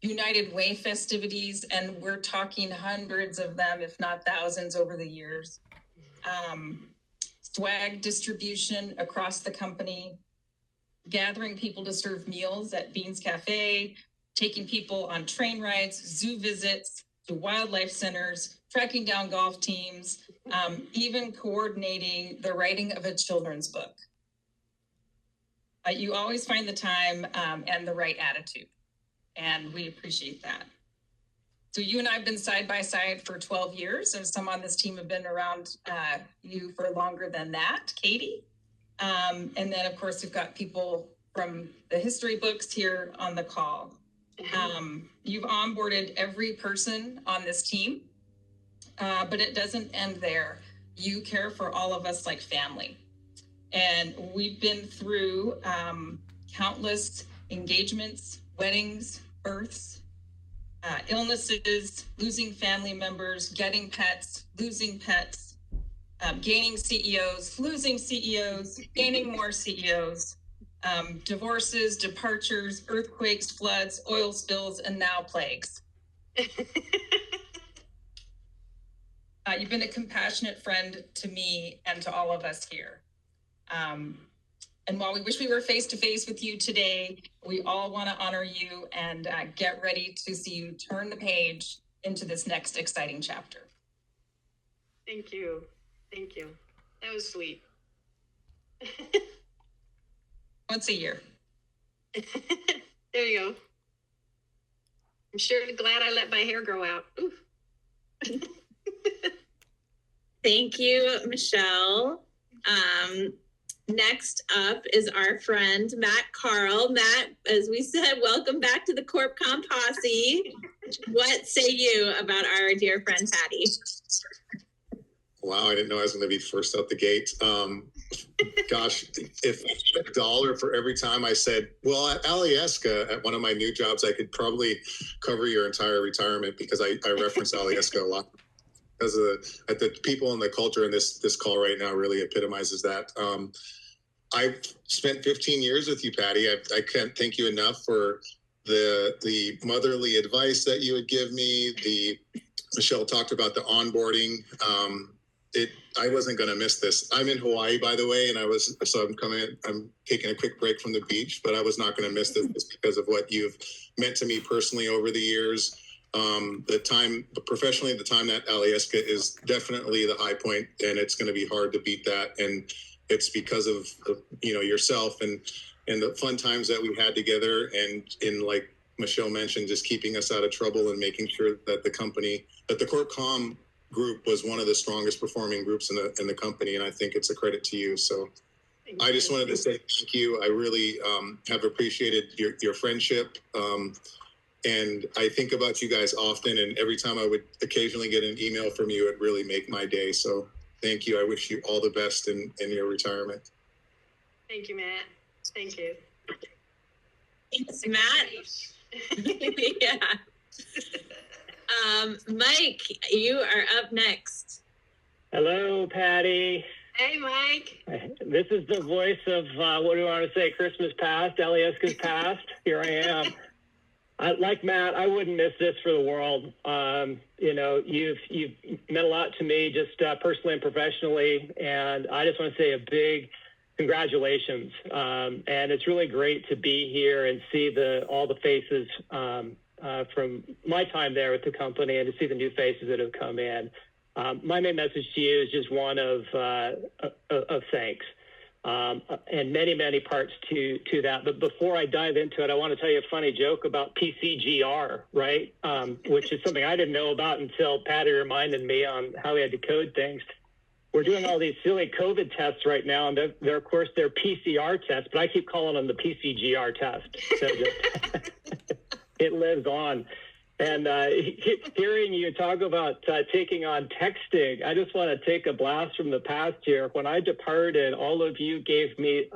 United Way festivities, and we're talking hundreds of them, if not thousands, over the years. Swag distribution across the company, gathering people to serve meals at Beans Cafe, taking people on train rides, zoo visits, to wildlife centers, tracking down golf teams, even coordinating the writing of a children's book. You always find the time and the right attitude, and we appreciate that. So you and I have been side by side for 12 years, and some on this team have been around you for longer than that, Katie. And then, of course, we've got people from the history books here on the call. You've onboarded every person on this team, but it doesn't end there. You care for all of us like family. And we've been through countless engagements, weddings, births, illnesses, losing family members, getting pets, losing pets, gaining CEOs, losing CEOs, gaining more CEOs, divorces, departures, earthquakes, floods, oil spills, and now plagues. You've been a compassionate friend to me and to all of us here. And while we wish we were face-to-face with you today, we all want to honor you and get ready to see you turn the page into this next exciting chapter. Thank you. Thank you. That was sweet. Once a year. There you go. I'm sure glad I let my hair grow out. Thank you, Michelle. Next up is our friend, Matt Carl. Matt, as we said, welcome back to the CorpCom posse. What say you about our dear friend, Patti? Wow, I didn't know I was going to be first out the gate. Gosh, if $1 for every time I said, well, at Alyeska, at one of my new jobs, I could probably cover your entire retirement, because I reference Alyeska a lot. Because the people and the culture in this call right now really epitomizes that. I've spent 15 years with you, Patti. I can't thank you enough for the motherly advice that you would give me. Michelle talked about the onboarding. I wasn't going to miss this. I'm in Hawaii, by the way, and I'm taking a quick break from the beach, but I was not going to miss this because of what you've meant to me personally over the years. Professionally, the time at Alyeska is definitely the high point, and it's going to be hard to beat that. And it's because of yourself and the fun times that we had together, and in, like Michelle mentioned, just keeping us out of trouble and making sure that the CorpCom group was one of the strongest performing groups in the company, and I think it's a credit to you. So I just wanted to say thank you. I really have appreciated your friendship. And I think about you guys often, and every time I would occasionally get an email from you, it'd really make my day. So thank you. I wish you all the best in your retirement. Thank you, Matt. Thank you. Thanks, Matt. Yeah. Mike, you are up next. Hello, Patti. Hey, Mike. This is the voice of, what do I want to say, Christmas past, Alyeska's past. Here I am. Like Matt, I wouldn't miss this for the world. You've meant a lot to me, just personally and professionally, and I just want to say a big congratulations. And it's really great to be here and see all the faces from my time there at the company, and to see the new faces that have come in. My main message to you is just one of thanks. And many, many parts to that. But before I dive into it, I want to tell you a funny joke about PCGR, right? Which is something I didn't know about until Patti reminded me on how we had to code things. We're doing all these silly COVID tests right now, and they're of course, they're PCR tests, but I keep calling them the PCGR test. So it lives on. And hearing you talk about taking on texting, I just want to take a blast from the past here. When I departed, all of you gave me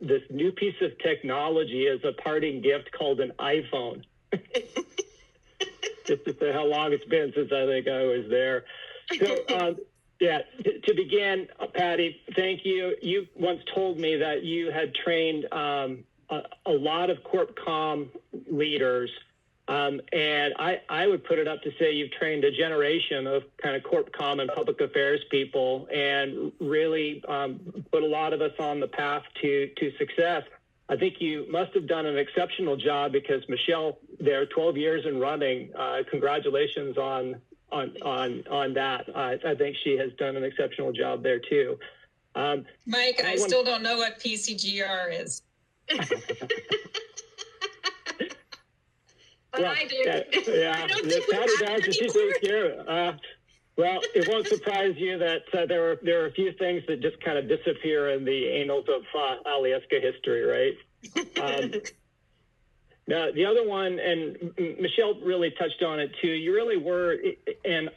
this new piece of technology as a parting gift called an iPhone. Just to say how long it's been since I think I was there. So, to begin, Patti, thank you. You once told me that you had trained a lot of CorpCom leaders And I would put it up to say you've trained a generation of kind of corp comm and public affairs people, and really put a lot of us on the path to success. I think you must have done an exceptional job, because Michelle, there 12 years in running. Congratulations on that. I think she has done an exceptional job there too. Mike, I still don't know what PCGR is. But well, I do. Yeah, Patti does, and she takes care of it. Well, it won't surprise you that there are a few things that just kind of disappear in the annals of Alyeska history, right? Now, the other one, and Michelle really touched on it too, you really were an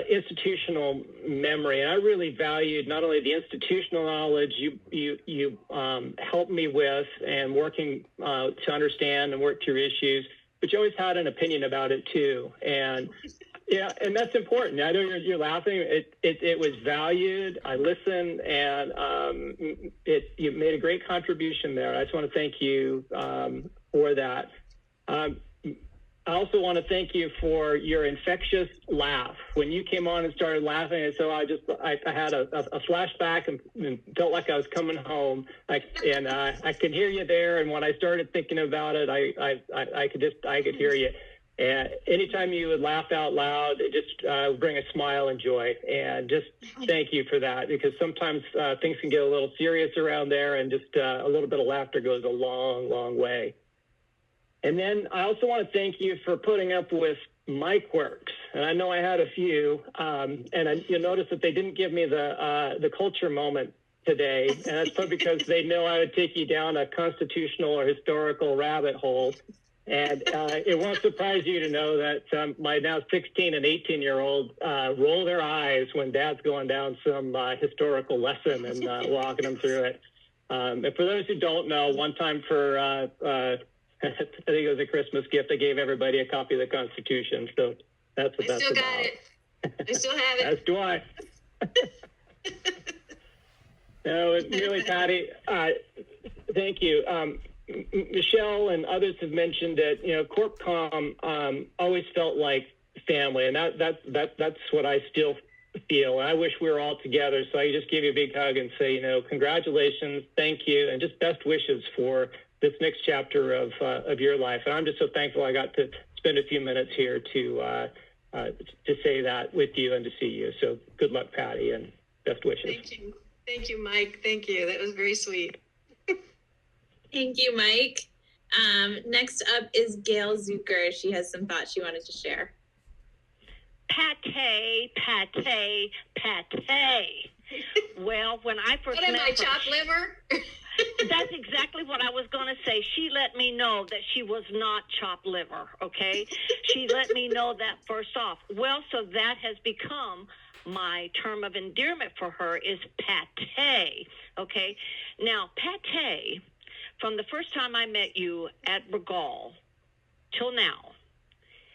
institutional memory. And I really valued not only the institutional knowledge you helped me with, and working to understand and work through issues, but you always had an opinion about it too. And yeah, and that's important. I know you're laughing. It was valued. I listened, and you made a great contribution there. I just want to thank you for that. I also want to thank you for your infectious laugh. When you came on and started laughing, and so I had a flashback and felt like I was coming home. I could hear you there, and when I started thinking about it, I could hear you. And anytime you would laugh out loud, it just bring a smile and joy. And just thank you for that, because sometimes things can get a little serious around there, and just a little bit of laughter goes a long, long way. And then I also want to thank you for putting up with my quirks. And I know I had a few, and you'll notice that they didn't give me the culture moment today. And that's probably because they know I would take you down a constitutional or historical rabbit hole. And it won't surprise you to know that my now 16 and 18-year-old roll their eyes when Dad's going down some historical lesson and walking them through it. And for those who don't know, one time for I think it was a Christmas gift, I gave everybody a copy of the Constitution. So that's what that's about. I still got it. I still have it. As do I. No, really, Patti, thank you. Michelle and others have mentioned that, Corp Comm always felt like family, and that's what I still feel. And I wish we were all together. So I just give you a big hug and say, congratulations, thank you, and just best wishes for this next chapter of your life. And I'm just so thankful I got to spend a few minutes here to say that with you and to see you. So good luck, Patti, and best wishes. Thank you, Mike. Thank you. That was very sweet. Thank you, Mike. Next up is Gail Zucker. She has some thoughts she wanted to share. Pate. Well, when I first met her, chopped liver? That's exactly what I was going to say. She let me know that she was not chopped liver, okay? She let me know that first off. Well, so that has become my term of endearment for her is Pate, okay? Now, Pate, from the first time I met you at Regal till now,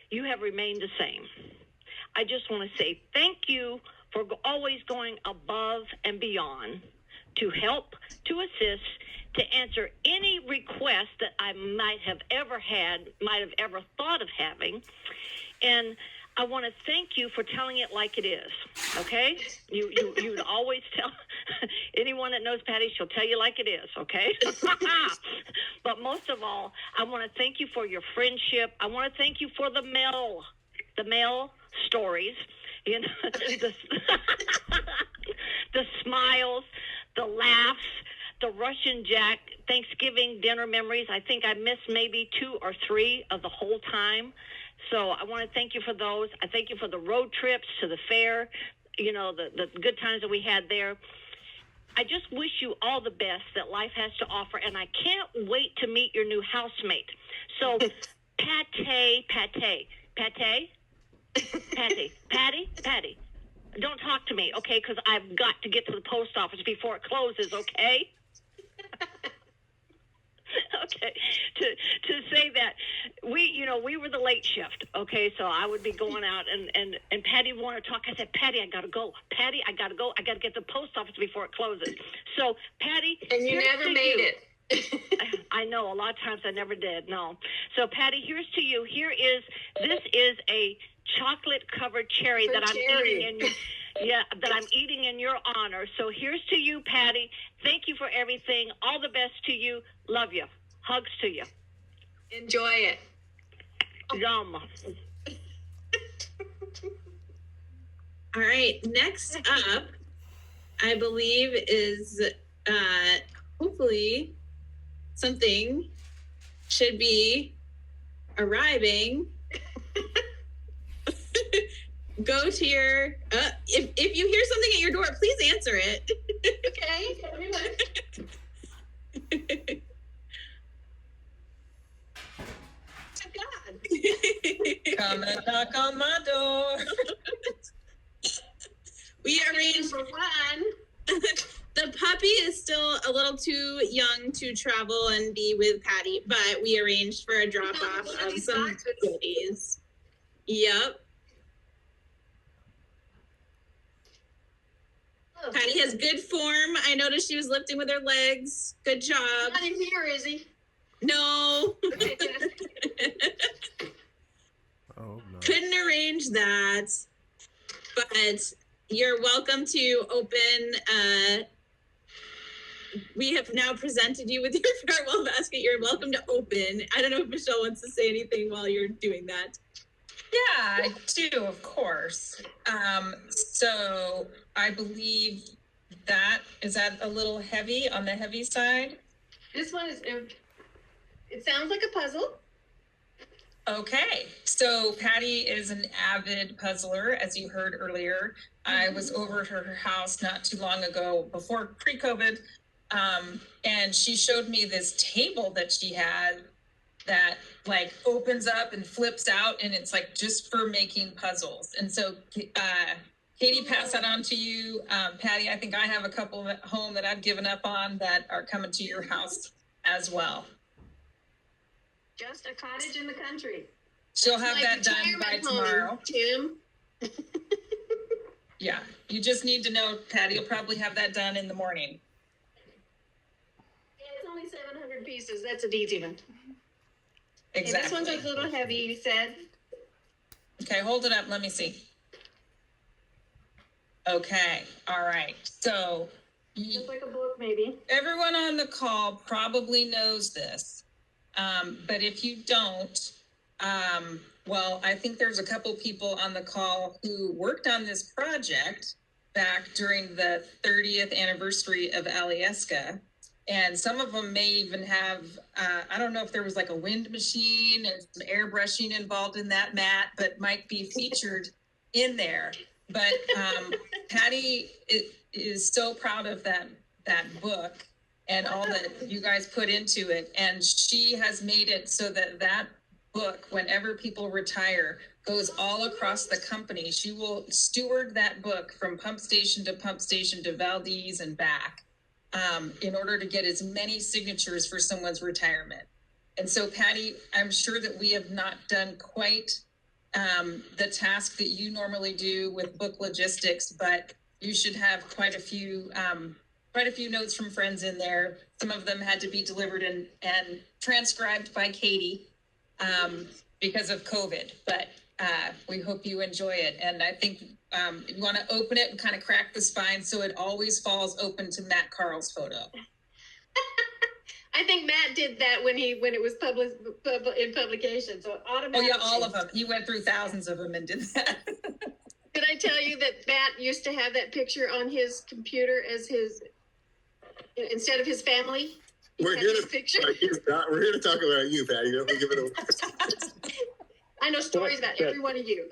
you have remained the same. I just want to say thank you for always going above and beyond to help, to assist, to answer any request that I might have ever thought of having. And I want to thank you for telling it like it is, okay? You would always tell anyone that knows Patti, she'll tell you like it is, okay? But most of all, I want to thank you for your friendship. I want to thank you for the mail stories, the smiles, the laughs, the Russian Jack Thanksgiving dinner memories. I think I missed maybe 2 or 3 of the whole time. So I want to thank you for those. I thank you for the road trips to the fair, the good times that we had there. I just wish you all the best that life has to offer, and I can't wait to meet your new housemate. So, Patti, don't talk to me, okay? Because I've got to get to the post office before it closes, okay? Okay, to say that we were the late shift, okay, so I would be going out and Patti would want to talk. I said, Patti, I gotta go. I gotta get to the post office before it closes. So Patti, and you never made it. I know a lot of times I never did. No. So Patty, here's to you. This is a chocolate covered cherry that I'm eating in your, that I'm eating in your honor. So here's to you, Patty. Thank you for everything. All the best to you. Love you. Hugs to you. Enjoy it. Yum. All right, next up, I believe is hopefully something should be arriving. Go to your, if you hear something at your door, please answer it. Okay. Come and knock on my door. We arranged for one. The puppy is still a little too young to travel and be with Patty, but we arranged for a drop off of some goodies. Yep. Oh, Patty has good form. I noticed she was lifting with her legs. Good job. not in here, is he? No. Okay, Jess. Oh, no. Couldn't arrange that. But you're welcome to open. We have now presented you with your farewell basket. You're welcome to open. I don't know if Michelle wants to say anything while you're doing that. Yeah, I do, of course. So I believe is that a little heavy on the heavy side? This one is, it sounds like a puzzle. Okay, so Patty is an avid puzzler, as you heard earlier. I was over at her house not too long ago, before pre-COVID, and she showed me this table that she had that like opens up and flips out, and it's like just for making puzzles. And so Katie passed that on to you. Patty, I think I have a couple at home that I've given up on that are coming to your house as well. Just a cottage in the country. She'll have Like that done by retirement home, tomorrow. Tim. Yeah, you just need to know, Patty, you'll probably have that done in the morning. Yeah, it's only 700 pieces. That's a easy one. Okay, Exactly. this one's a little heavy, you said. Okay, hold it up. Let me see. Okay, all right. So Just like a book, maybe. everyone on the call probably knows this. But if you don't, well, I think there's a couple people on the call who worked on this project back during the 30th anniversary of Alyeska. And some of them may even have, I don't know if there was like a wind machine and some airbrushing involved in that, Matt, but might be featured in there. But Patty is so proud of that book and all that you guys put into it. And she has made it so that book, whenever people retire, goes all across the company. She will steward that book from pump station to Valdez and back in order to get as many signatures for someone's retirement. And so, Patty, I'm sure that we have not done quite the task that you normally do with book logistics, but you should have quite a few notes from friends in there. Some of them had to be delivered and transcribed by Katie because of COVID, but we hope you enjoy it. And I think you want to open it and kind of crack the spine so it always falls open to Matt Carl's photo. I think Matt did that when it was in publication, so automatically. Oh yeah, all of them. He went through thousands of them and did that. Did I tell you that Matt used to have that picture on his computer as his, instead of his family? We're here to picture. we're here to talk about you, Patty. Don't give it away. I know stories about every one of you.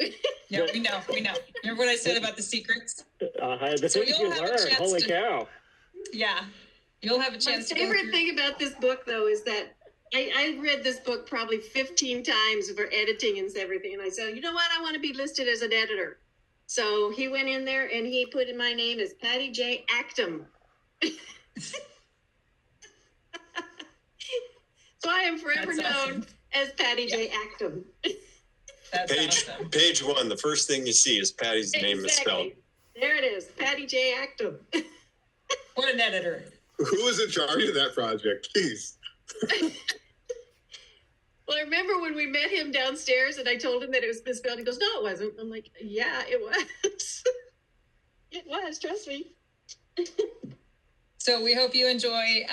Yeah, we know. Remember what I said about the secrets? The So things you'll you have a learn. chance Holy to- cow. Yeah, you'll have a My chance to go favorite through. thing about this book, though, is that I read this book probably 15 times for editing and everything. And I said, you know what? I want to be listed as an editor. So he went in there and he put in my name as Patti J. Altom. So I am forever That's known awesome. as Patti J. Altom. That's Page awesome. page one, the first thing you see is Patty's name misspelled. There it is, Patti J. Altom. What an editor. Who was in charge of that project? Please. Well, I remember when we met him downstairs and I told him that it was misspelled. He goes, "No, it wasn't." I'm like, "Yeah, it was." It was, trust me. So we hope you enjoy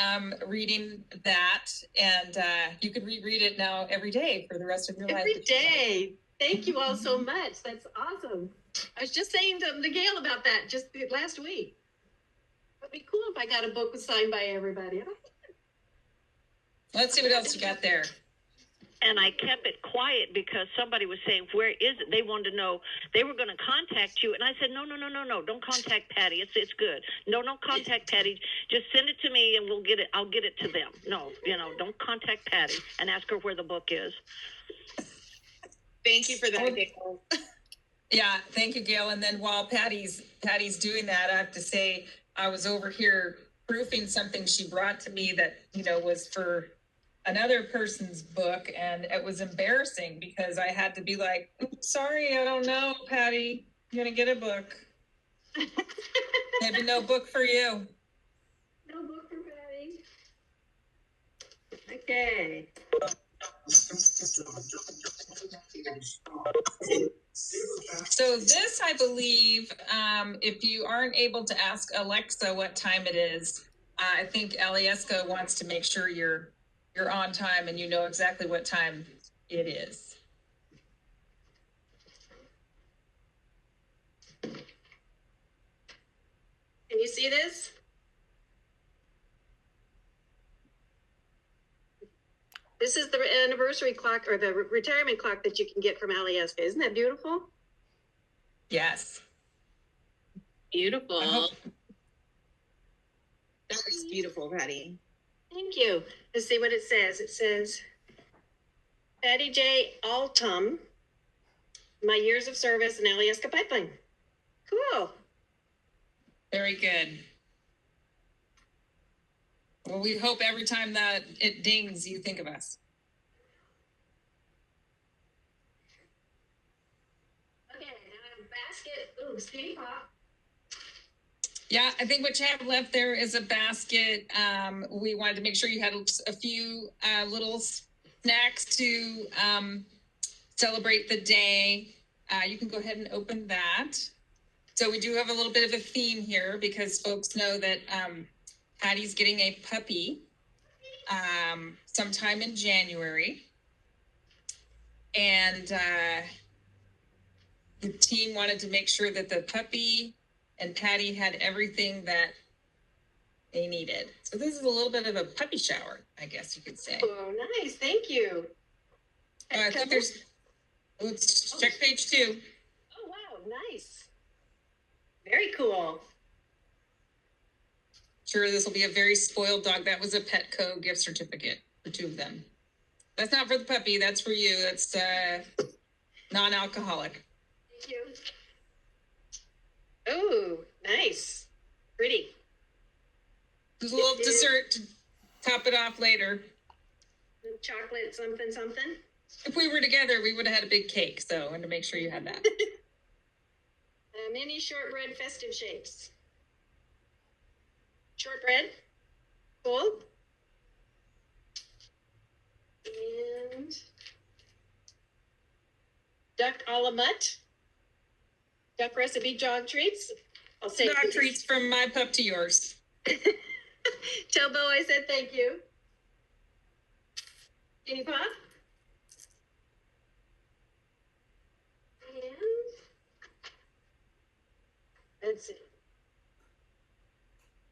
reading that, and you could reread it now every day for the rest of your life. Every day. Thank you all so much. That's awesome. I was just saying to Gail about that just last week. It'd be cool if I got a book signed by everybody. Let's see what else you got there. And I kept it quiet because somebody was saying, "Where is it?" They wanted to know. They were going to contact you, and I said, "No, don't contact Patti. It's good. No, don't contact Patti. Just send it to me, and we'll get it. I'll get it to them. No, don't contact Patti and ask her where the book is." Thank you for that, Gail. Yeah, thank you, Gail. And then while Patty's doing that, I have to say I was over here proofing something she brought to me that was for another person's book, and it was embarrassing because I had to be like, "Sorry, I don't know, Patti. You're gonna get a book. Maybe no book for you." No book for Patti. Okay. So this, I believe, if you aren't able to ask Alexa what time it is, I think Alieska wants to make sure you're on time and you know exactly what time it is. Can you see this? This is the anniversary clock or the retirement clock that you can get from Alieska. Isn't that beautiful? Yes. Beautiful. hope- That looks beautiful, Patti. Thank you. Let's see what it says. It says, Patti J. Altom, my years of service in Alieska Pipeline. Cool. Very good. Well, we hope every time that it dings, you think of us. Okay, now basket. Ooh, skinny pop. Yeah, I think what you have left there is a basket. We wanted to make sure you had a few little snacks to celebrate the day. You can go ahead and open that. So we do have a little bit of a theme here because folks know that Patty's getting a puppy sometime in January. And the team wanted to make sure that the puppy and Patti had everything that they needed. So this is a little bit of a puppy shower, I guess you could say. Oh, nice. Thank you. I think there's, let's check page 2. Oh, wow. Nice. Very cool. Sure, this will be a very spoiled dog. That was a Petco gift certificate for 2 of them. That's not for the puppy. That's for you. That's non-alcoholic. Thank you. Oh, nice. Pretty. There's a little dessert to top it off later. Chocolate something something. If we were together, we would have had a big cake. So I wanted to make sure you had that. Mini shortbread festive shapes. Shortbread. Cool. And duck a la mutt. Duck recipe dog treats. I'll say Dog treats from my pup to yours. Tell Bo I said thank you. Guinea pop. And let's see.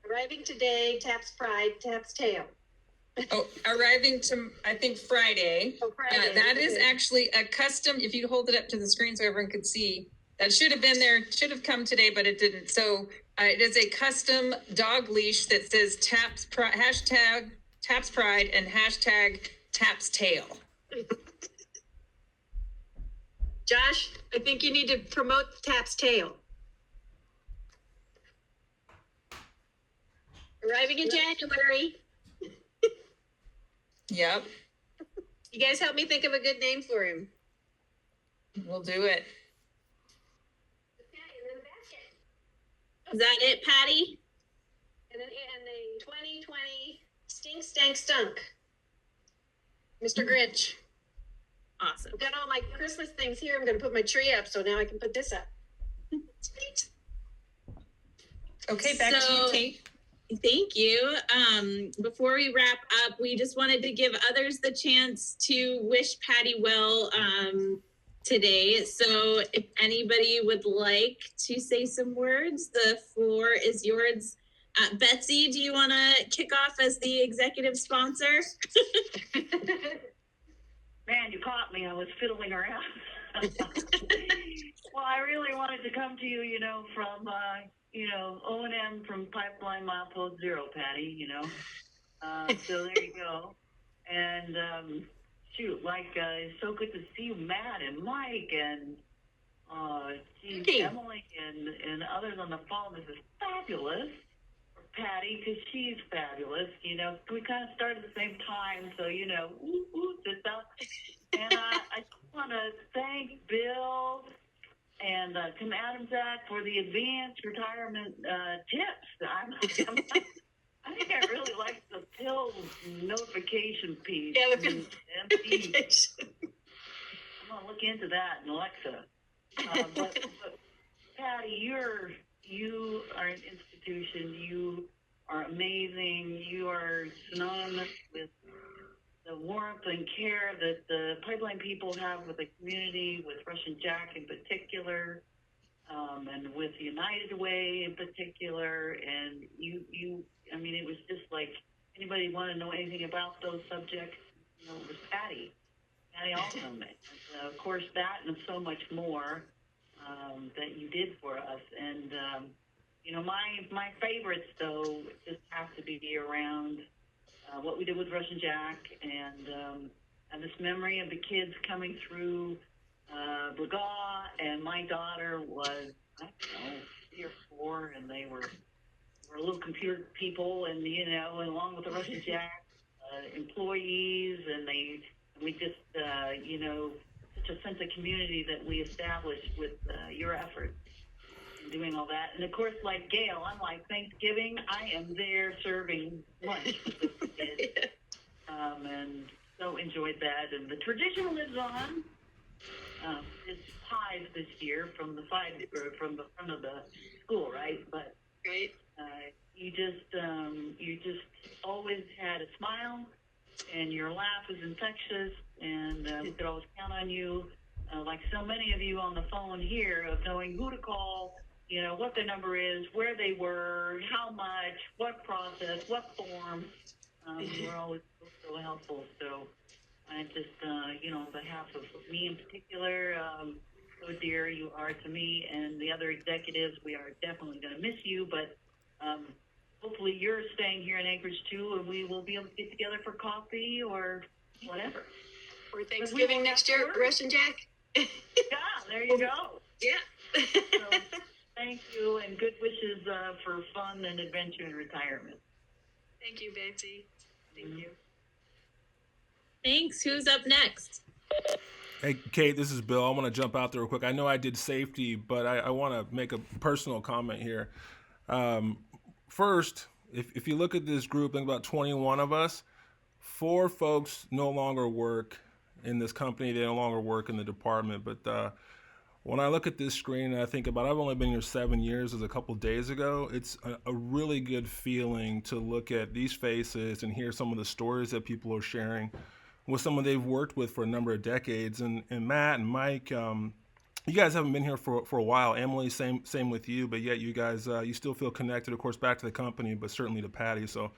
Arriving today, Tap's Pride, Tap's Tail. Oh, arriving to, I think, Friday. Oh, Friday. That is Okay. actually a custom, if you hold it up to the screen so everyone could see, that should have been there, should have come today, but it didn't. So it is a custom dog leash that says hashtag Tap's Pride and hashtag Tap's Tail. Josh, I think you need to promote Tap's Tail. Arriving in January. Yep, You guys help me think of a good name for him. we'll do it. Okay, and then the basket. Is that it, Patti? And a 2020 stink, stank, stunk. Mr. Grinch. Awesome. I've got all my Christmas things here. I'm going to put my tree up, so now I can put this up. Sweet. Okay, back to you, So- Kate. Thank you. Before we wrap up, we just wanted to give others the chance to wish Patti well today. So if anybody would like to say some words, the floor is yours. Betsy, do you want to kick off as the executive sponsor? Man, you caught me. I was fiddling around. Well, I really wanted to come to you, from, O&M from Pipeline Milepost Zero, Patti, So there you go. And, it's so good to see you, Matt and Mike and, Emily and others on the phone. This is fabulous. Patti, because she's fabulous. We kind of started at the same time, so just up. And I just want to thank Bill and Tim Adamsack for the advanced retirement tips. I think I really like the pill notification piece. Yeah, the pill notification. I'm gonna look into that in Alexa. But Patti, you are an institution. You are amazing. You are synonymous with the warmth and care that the pipeline people have with the community, with Russian Jack in particular, and with United Way in particular. And it was just like anybody want to know anything about those subjects, it was Patti Altom. And of course, that and so much more that you did for us. And my favorites though just have to be around what we did with Russian Jack and this memory of the kids coming through Bragaw, and my daughter was, 3 or 4, and they were little computer people, and along with the Russian Jack employees, and we just such a sense of community that we established with your efforts in doing all that. And of course, like Gail, I'm like Thanksgiving, I am there serving lunch with the kids, and so enjoyed that. And the tradition lives on. It's pies this year from the front of the school, right? But Right. You just always had a smile, and your laugh is infectious, and we could always count on you, like so many of you on the phone here, of knowing who to call, what the number is, where they were, how much, what process, what form. You were always so helpful. So I just, on behalf of me in particular, so dear you are to me and the other executives, we are definitely going to miss you, but hopefully you're staying here in Anchorage too, and we will be able to get together for coffee or whatever. For Thanksgiving next year, Russian Jack. Yeah, there you go. Yeah. So, thank you, and good wishes for fun and adventure and retirement. Thank you, Betsy. Thank you. Thanks. Who's up next? Hey, Kate, this is Bill. I want to jump out there real quick. I know I did safety, but I want to make a personal comment here. First, if you look at this group, think about 21 of us, 4 folks no longer work in this company. They no longer work in the department. But when I look at this screen and I think about, I've only been here 7 years, as a couple days ago, it's a really good feeling to look at these faces and hear some of the stories that people are sharing with someone they've worked with for a number of decades. And Matt and Mike, you guys haven't been here for a while. Emily, same with you, but yet you guys, you still feel connected, of course, back to the company, but certainly to Patti. So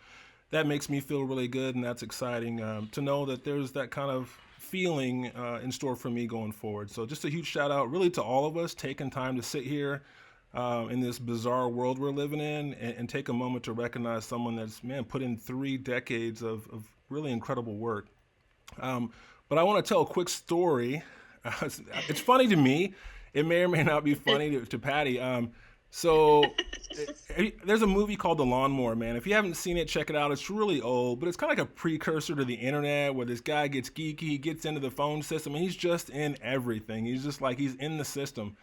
that makes me feel really good, and that's exciting to know that there's that kind of feeling in store for me going forward. So just a huge shout out really to all of us taking time to sit here in this bizarre world we're living in and take a moment to recognize someone that's, put in 3 decades of really incredible work. But I want to tell a quick story. It's funny to me. It may or may not be funny to Patti. There's a movie called The Lawnmower Man. If you haven't seen it, check it out. It's really old, but it's kind of like a precursor to the internet, where this guy gets geeky, he gets into the phone system, and he's just in everything. He's just like, he's in the system.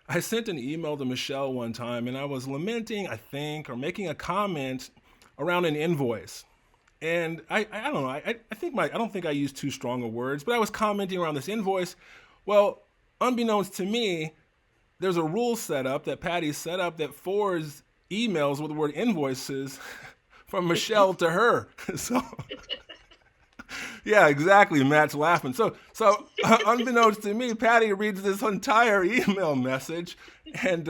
I sent an email to Michelle one time, and I was lamenting, I think, or making a comment around an invoice. And I don't know. I don't think I used too strong of words, but I was commenting around this invoice. Well, unbeknownst to me, there's a rule set up that Patti set up that forwards emails with the word invoices from Michelle to her. So, yeah, exactly. Matt's laughing. So unbeknownst to me, Patti reads this entire email message, and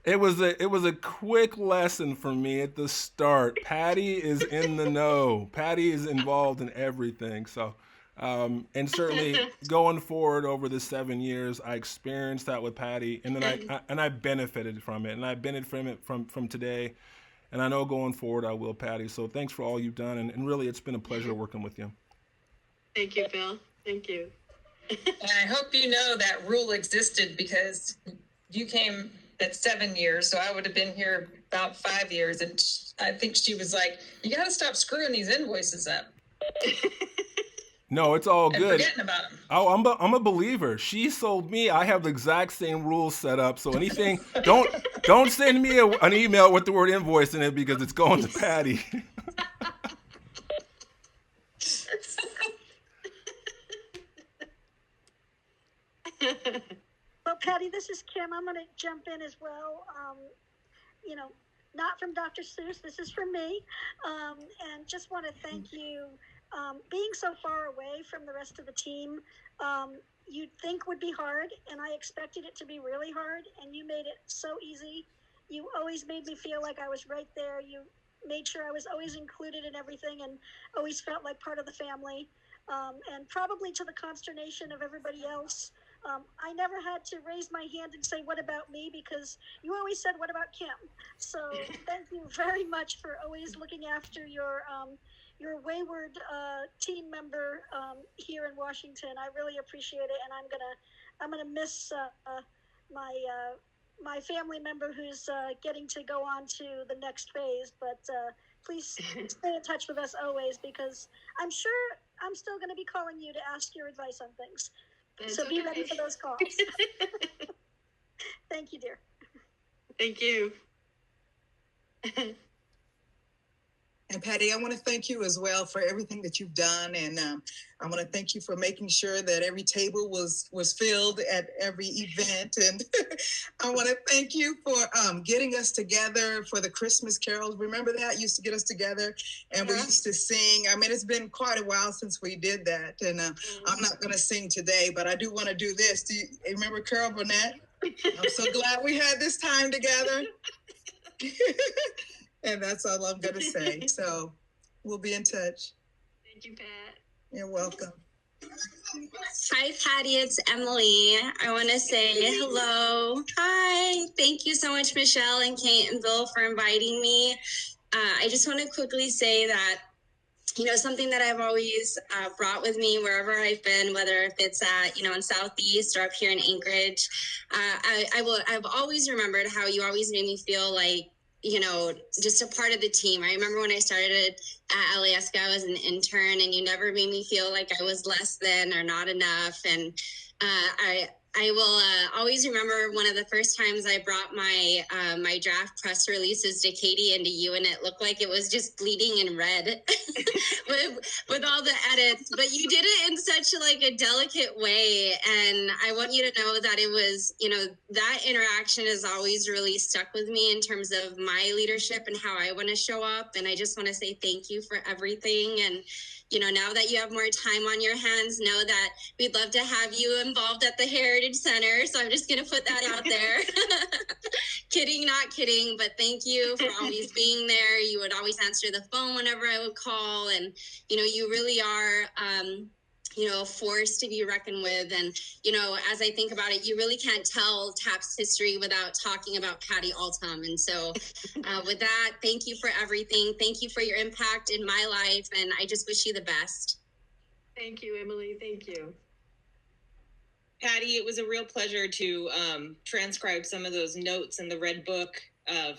it was a quick lesson for me at the start. Patti is in the know. Patti is involved in everything. So, and certainly going forward over the 7 years, I experienced that with Patti, and then I benefited from it, and I benefited from it from today, and I know going forward I will, Patti. So thanks for all you've done, and really it's been a pleasure working with you. Thank you, Bill. Thank you. And I hope you know that rule existed because you came at 7 years, so I would have been here about 5 years, and I think she was like, "You got to stop screwing these invoices up." No, it's all And good. forgetting about them. Oh, I'm a believer. She sold me. I have the exact same rules set up. So anything, don't send me an email with the word invoice in it because it's going to Patti. Well, Patti, this is Kim. I'm going to jump in as well. Not from Dr. Seuss. This is from me. And just want to thank you. Being so far away from the rest of the team, you'd think would be hard, and I expected it to be really hard, and you made it so easy. You always made me feel like I was right there. You made sure I was always included in everything and always felt like part of the family. And probably to the consternation of everybody else, I never had to raise my hand and say, "What about me?" because you always said, "What about Kim?" So thank you very much for always looking after your wayward team member here in Washington. I really appreciate it, and I'm gonna miss my family member who's getting to go on to the next phase. But please stay in touch with us always, because I'm sure I'm still going to be calling you to ask your advice on things. So be ready for those calls. Thank you, dear. Thank you. And Patti, I want to thank you as well for everything that you've done, and I want to thank you for making sure that every table was filled at every event. And I want to thank you for getting us together for the Christmas carols. Remember that? You used to get us together, and we used to sing. I mean, it's been quite a while since we did that, and I'm not going to sing today, but I do want to do this. Do you remember Carol Burnett? I'm so glad we had this time together. And that's all I'm going to say. So we'll be in touch. Thank you, Pat. You're welcome. Hi, Patti. It's Emily. I want to say hello. Hi. Thank you so much, Michelle and Kate and Bill, for inviting me. I just want to quickly say that, something that I've always brought with me wherever I've been, whether if it's at, in Southeast or up here in Anchorage, I've always remembered how you always made me feel like, just a part of the team. I remember when I started at Alyeska, I was an intern, and you never made me feel like I was less than or not enough. And I will always remember one of the first times I brought my my draft press releases to Katie and to you, and it looked like it was just bleeding in red with all the edits. But you did it in such a delicate way, and I want you to know that it was, that interaction has always really stuck with me in terms of my leadership and how I want to show up. And I just want to say thank you for everything. And now that you have more time on your hands, know that we'd love to have you involved at the Heritage Center. So I'm just going to put that out there. Kidding, not kidding, but thank you for always being there. You would always answer the phone whenever I would call. And, you really are, a force to be reckoned with. And, as I think about it, you really can't tell TAP's history without talking about Patti Altom. And so with that, thank you for everything. Thank you for your impact in my life. And I just wish you the best. Thank you, Emily. Thank you. Patti, it was a real pleasure to transcribe some of those notes in the Red Book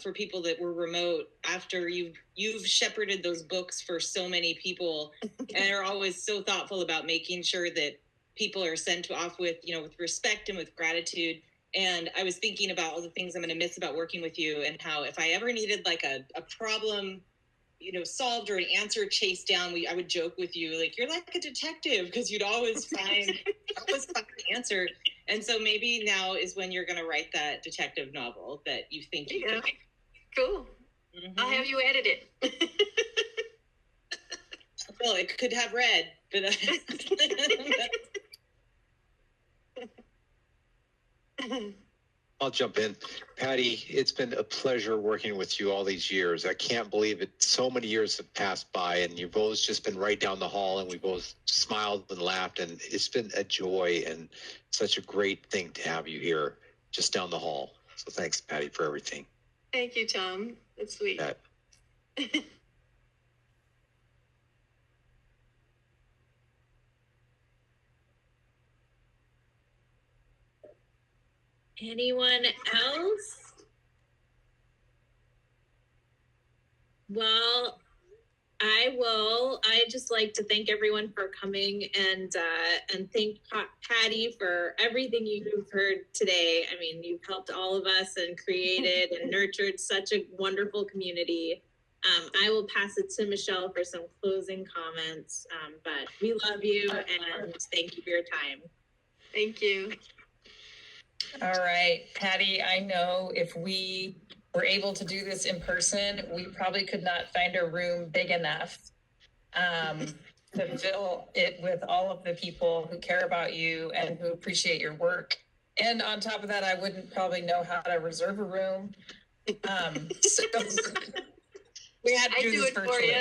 for people that were remote, after you've shepherded those books for so many people and are always so thoughtful about making sure that people are sent off with, with respect and with gratitude. And I was thinking about all the things I'm going to miss about working with you, and how if I ever needed like a problem, solved or an answer chased down, I would joke with you, like, you're like a detective, because you'd always find an answer. And so maybe now is when you're going to write that detective novel that you think you can. Cool. Mm-hmm. I'll have you edit it. Well, it could have red, but I'll jump in. Patti, it's been a pleasure working with you all these years. I can't believe it. So many years have passed by, and you've always just been right down the hall, and we both smiled and laughed, and it's been a joy and such a great thing to have you here just down the hall. So thanks, Patti, for everything. Thank you, Tom. That's sweet. Anyone else? Well, I'd just like to thank everyone for coming, and thank Patti for everything you've heard today. I mean, you've helped all of us and created and nurtured such a wonderful community. I will pass it to Michelle for some closing comments, but we love you and thank you for your time. Thank you. All right, Patti, I know if we were able to do this in person, we probably could not find a room big enough to fill it with all of the people who care about you and who appreciate your work. And on top of that, I wouldn't probably know how to reserve a room. So we had to do this virtually.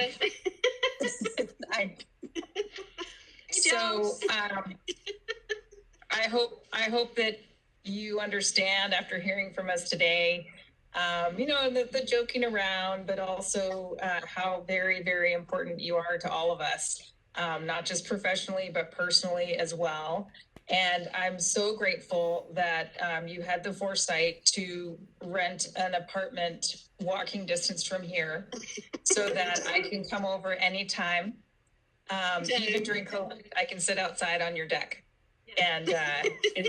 I hope that you understand after hearing from us today, the joking around, but also how very, very important you are to all of us, not just professionally, but personally as well. And I'm so grateful that you had the foresight to rent an apartment walking distance from here so that I can come over anytime. Even during COVID, I can sit outside on your deck and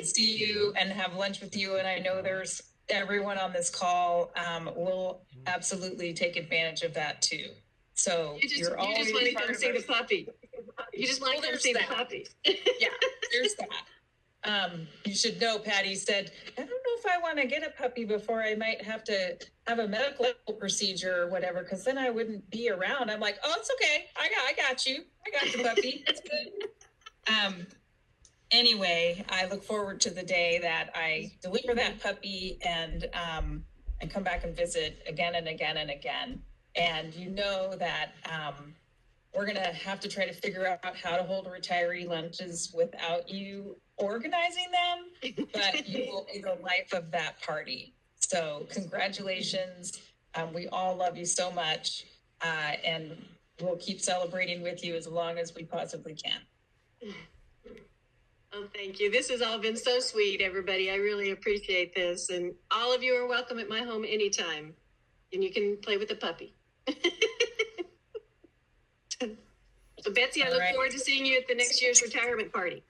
see you and have lunch with you. And I know there's everyone on this call will absolutely take advantage of that too. So you just want to come see the puppy. You just want to come see the puppy. Yeah, there's that. You should know, Patti said, I don't know if I want to get a puppy before I might have to have a medical procedure or whatever, because then I wouldn't be around. I'm like, oh, it's okay. I got you. I got the puppy. It's good. Anyway, I look forward to the day that I deliver that puppy and come back and visit again and again and again. And you know that we're going to have to try to figure out how to hold retiree lunches without you organizing them, but you will be the life of that party. So congratulations. We all love you so much, and we'll keep celebrating with you as long as we possibly can. Oh, thank you. This has all been so sweet, everybody. I really appreciate this. And all of you are welcome at my home anytime. And you can play with the puppy. So, Betsy, I look forward to seeing you at the next year's retirement party.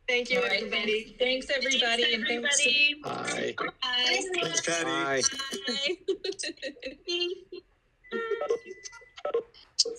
Thank you, everybody. Thanks, everybody. Thanks, everybody. Bye. Bye. Thanks, Patti. Bye.